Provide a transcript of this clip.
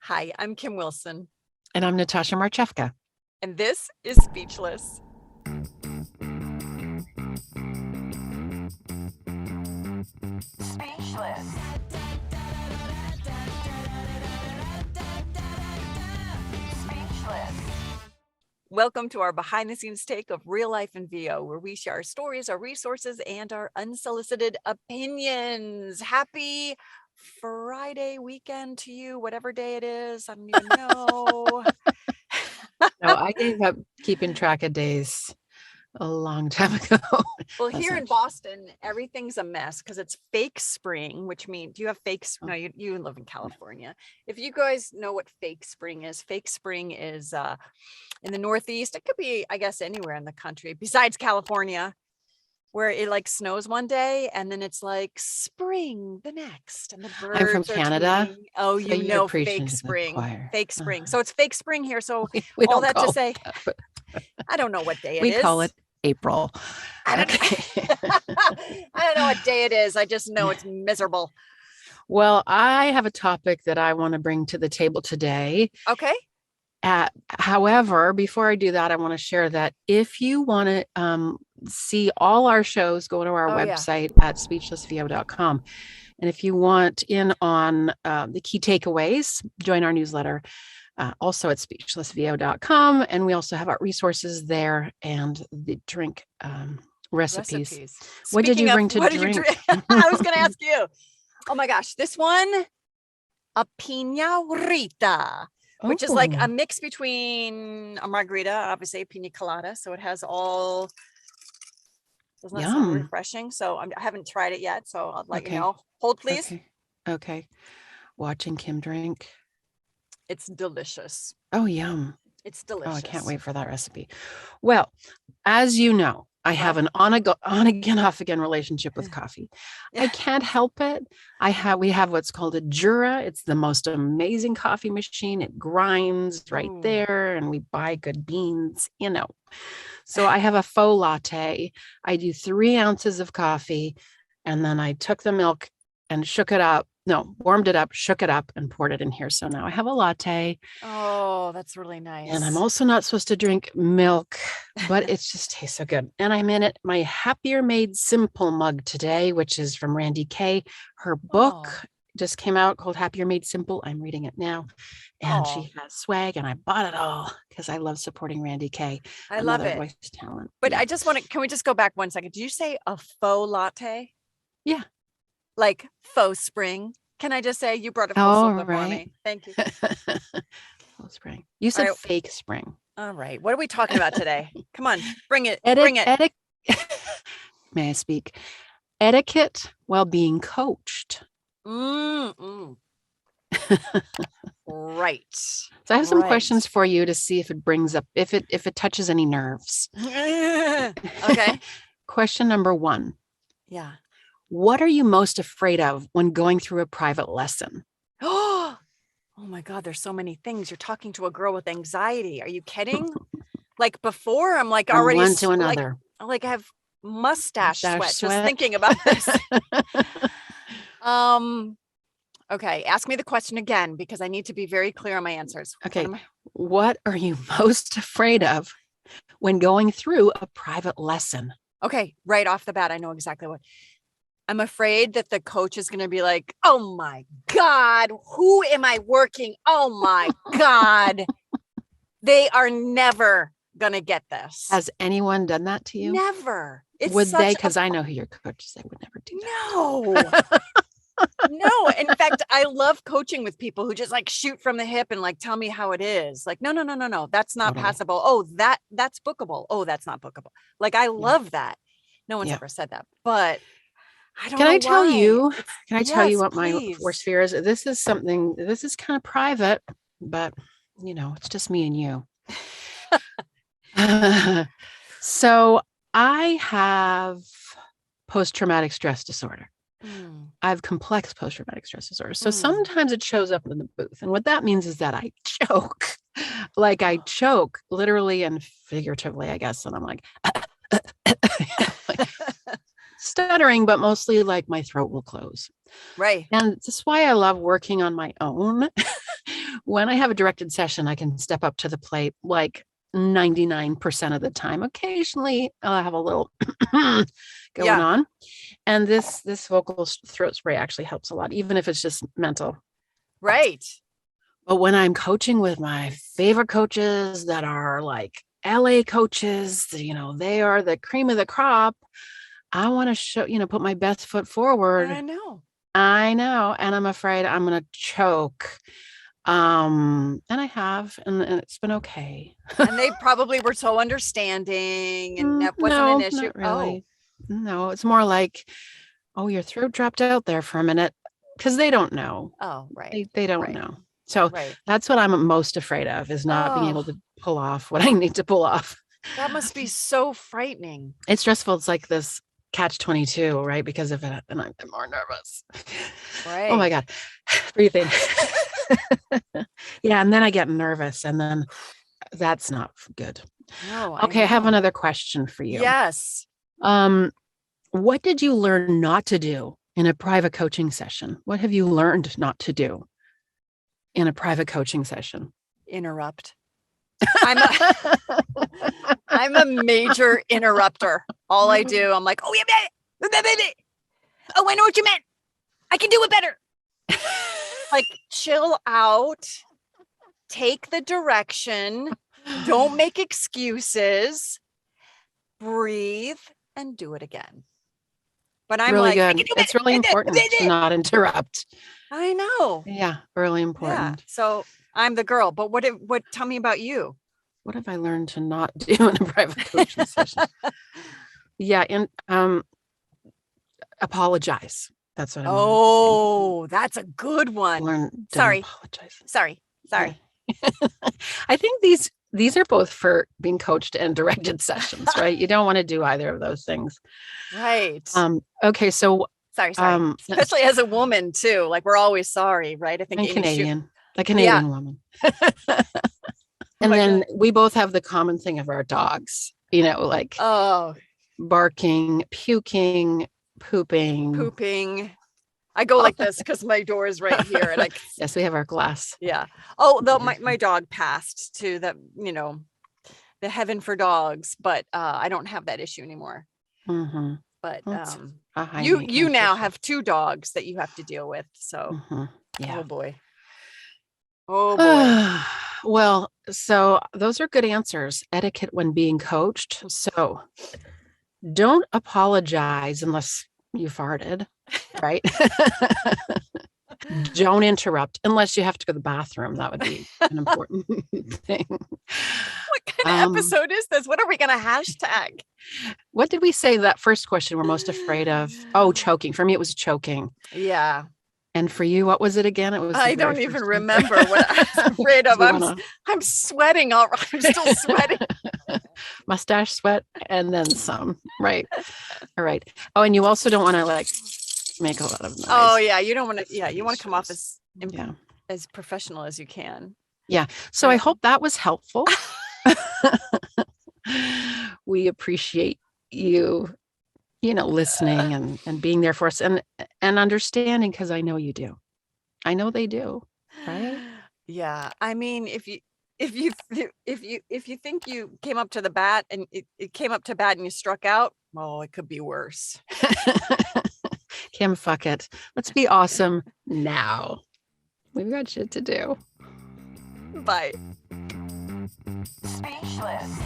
Hi, I'm Kim Wilson. And I'm Natasha Marchewka. And this is Speechless. Speechless. Speechless. Welcome to our behind-the-scenes take of real life in VO, where we share our stories, our resources, and our unsolicited opinions. Happy Friday weekend to you, whatever day it is. I don't even know. No, I gave up keeping track of days a long time ago. Well, here in Boston, everything's a mess because it's fake spring, which means, do you have fake? No, you live in California. If you guys know what fake spring is in the Northeast. It could be, I guess, anywhere in the country besides California, where it like snows one day and then it's like spring the next, and the birds I'm from Canada. Tweeting. Oh, so you know, fake spring. So it's fake spring here. So we all don't that call to say, it that, I don't know what day it we is. call it April. I don't know what day it is. I just know it's miserable. Well, I have a topic that I want to bring to the table today. Okay. However, before I do that, I want to share that if you want to see all our shows, go to our website at speechlessvo.com. And if you want in on the key takeaways, join our newsletter. Also at speechlessvo.com. And we also have our resources there and the drink recipes. What did you bring to drink? I was going to ask you. Oh my gosh, this one, a piña which is like a mix between a margarita, obviously a pina colada. So it has all, doesn't that sound refreshing? So I haven't tried it yet. So I'll let you know. Hold, please. Okay. Watching Kim drink. It's delicious. Oh, yum. It's delicious. Oh, I can't wait for that recipe. Well, as you know, I have an on again, off again relationship with coffee. I can't help it. We have what's called a Jura. It's the most amazing coffee machine. It grinds right there, and we buy good beans, So I have a faux latte. I do 3 ounces of coffee, and then I took the milk and warmed it up, shook it up, and poured it in here. So now I have a latte. Oh, that's really nice. And I'm also not supposed to drink milk, but it just tastes so good. And I'm in my Happier Made Simple mug today, which is from Randy Kay. Her book just came out called Happier Made Simple. I'm reading it now. And she has swag, and I bought it all because I love supporting Randy Kay. I love it. Voice talent. But I just can we just go back one second? Did you say a faux latte? Yeah. Like faux spring? Can I just say you brought it full circle for me? Thank you. Full spring. You said fake spring. All right. What are we talking about today? Come on, bring it. Bring it. May I speak? Etiquette while being coached. Right. So I have some questions for you to see if it brings up, if it touches any nerves. Okay. Question number 1. Yeah. What are you most afraid of when going through a private lesson? Oh my God, there's so many things. You're talking to a girl with anxiety. Are you kidding? Like before, I'm like already one to another. Like I have mustache sweat just thinking about this. Okay, ask me the question again because I need to be very clear on my answers. Okay. What are you most afraid of when going through a private lesson? Okay, right off the bat, I know exactly what. I'm afraid that the coach is going to be like, oh my God, who am I working? Oh my God. They are never going to get this. Has anyone done that to you? Never. Would they? Because I know who your coach is. They would never do that. No. In fact, I love coaching with people who just like shoot from the hip and like tell me how it is. Like, no. That's not passable. Oh, that's bookable. Oh, that's not bookable. Like, I love that. No one's ever said that, but I don't know. Can I tell you what my worst fear is? This is kind of private, but it's just me and you. So I have post-traumatic stress disorder. I have complex post-traumatic stress disorder. So sometimes it shows up in the booth. And what that means is that I choke. Like I choke literally and figuratively, I guess. And I'm like, stuttering, but mostly like my throat will close. Right. And that's why I love working on my own. When I have a directed session, I can step up to the plate like 99% of the time. Occasionally, I'll have a little going Yeah. on. And this vocal throat spray actually helps a lot, even if it's just mental. Right. But when I'm coaching with my favorite coaches that are like LA coaches, they are the cream of the crop. I want to show, put my best foot forward. I know. And I'm afraid I'm going to choke. And I have, and it's been okay. And they probably were so understanding and that wasn't No, an issue. not really. No, it's more like, oh, your throat dropped out there for a minute, because they don't know. Oh, right. They don't Right. know. So Right. that's what I'm most afraid of, is not being able Oh. to pull off what I need to pull off. That must be so frightening. It's stressful. It's like this catch-22, right? Because of it, and I'm more nervous. Right. Oh my God. Breathe in. Yeah, and then I get nervous, and then that's not good. No. Okay, I have know. another question for you. Yes. What did you learn not to do in a private coaching session? What have you learned not to do in a private coaching session? Interrupt. I'm a major interrupter. All I do, I'm like, oh yeah, baby. Oh, I know what you meant. I can do it better. Like, chill out. Take the direction. Don't make excuses. Breathe and do it again. But I'm really like, I good. can do It's better. really important to not interrupt. I know. Yeah, really Yeah. important. So I'm the girl. But tell me about you. What have I learned to not do in a private coaching session? Yeah, and apologize. That's what I Oh, that's a good one. learn to Sorry. apologize. Sorry. I think these are both for being coached and directed sessions, right? You don't want to do either of those things. Right. Okay, so Sorry. Especially as a woman too. Like, we're always sorry, right? I think I'm Amy Canadian, a Canadian woman. And my then God. we both have the common thing of our dogs, like Oh, barking, puking, pooping. I go like this because my door is right here, and Yes, we have our glass. yeah. Oh, though my dog passed to the the heaven for dogs, but I don't have that issue anymore. Mm-hmm. But That's a high you maintenance now issue. have 2 dogs that you have to deal with. So Mhm. Yeah. oh boy. Oh boy. Well, so those are good answers. Etiquette when being coached. So don't apologize unless you farted, right? Don't interrupt unless you have to go to the bathroom. That would be an important thing. What kind of episode is this? What are we gonna hashtag? What did we say that first question we're most afraid of? Oh, choking. For me, it was choking. Yeah. And for you, what was it again? It was. I don't even remember what I was afraid of. I'm sweating. I'm still sweating. Mustache sweat and then some. Right. All right. Oh, and you also don't want to make a lot of noise. Oh yeah, you don't want to. Yeah, you want to come off as professional as you can. Yeah. So I hope that was helpful. We appreciate you, listening and being there for us and understanding, because I know you do. I know they do. Right. Yeah. I mean, if you think you came up to the bat and it came up to bat and you struck out, well, it could be worse. Kim, fuck it. Let's be awesome now. We've got shit to do. Bye. Speechless.